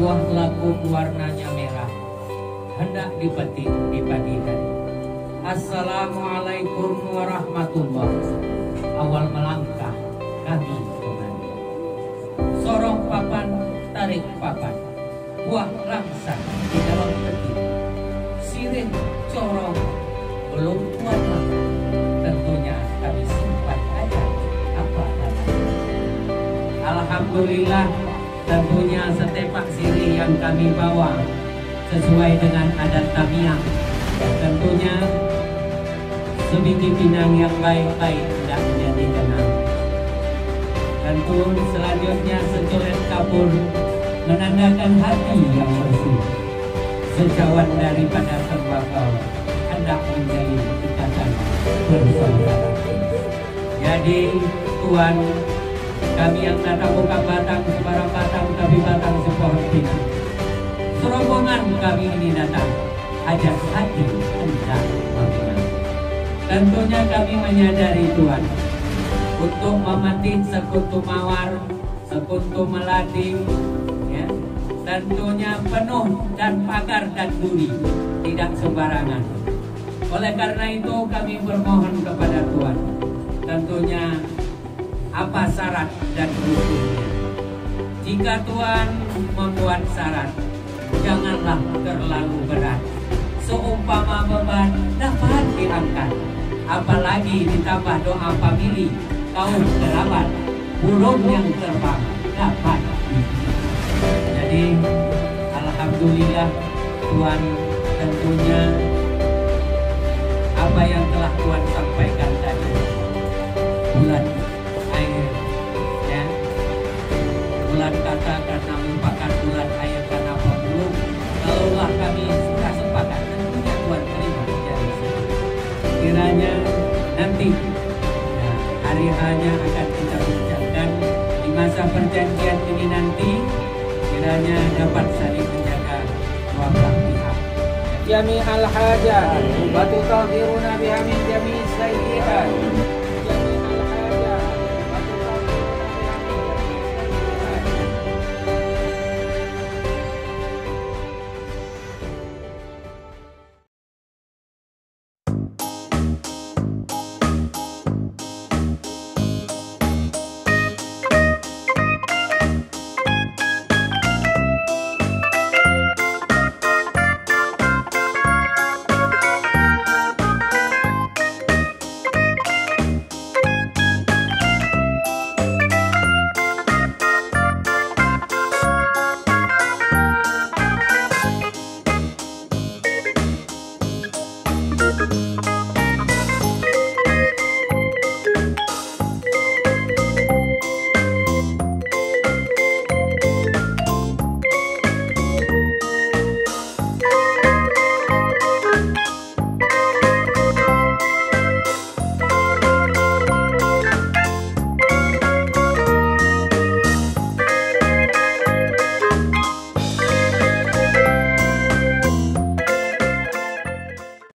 sebuah lagu warnanya merah hendak dipetik di pagi hari. Assalamualaikum warahmatullahi. Awal melangkah kami kemari. Sorong papan, tarik papan, buah langsat di dalam peti. Sirih corong belum kuat makan. Tentunya kami simpan aja apa namanya. Alhamdulillah, tentunya setepak sirih yang kami bawa sesuai dengan adat Tamiang. Tentunya sebiji pinang yang baik-baik tidak menjadi kenang. Tentu selanjutnya secoret kapur menandakan hati yang bersih. Secawan daripada tembakau hendak menjalin ikatan bersaudara. Jadi Tuhan, kami yang datang bukan batang sebarang batang, tapi batang sepohon pinang. Serombongan kami ini datang ajak hati hendak meminang. Tentunya kami menyadari Tuhan, untuk memetik sekutu mawar, sekutu melati, ya, tentunya penuh dan pagar dan duri, tidak sembarangan. Oleh karena itu kami bermohon kepada Tuhan, tentunya apa syarat dan hukumnya. Jika Tuhan membuat syarat, janganlah terlalu berat. Seumpama beban dapat diangkat, apalagi ditambah doa famili, kaum kerabat, burung yang terbang dapat. Jadi alhamdulillah Tuhan, tentunya apa yang telah Tuhan sampaikan tadi, bulan air, ya, bulan kata karena merupakan bulan air karena pembulung. Kalaulah kami sudah sepakat, tentunya Tuhan terima dari sini. Kiranya nanti hari hanya akan kita bincangkan di masa perjanjian ini nanti, kiranya dapat saling menjaga dua belah pihak. Jami al-hajat wa tutahhiruna biha min jami' sayyi'at.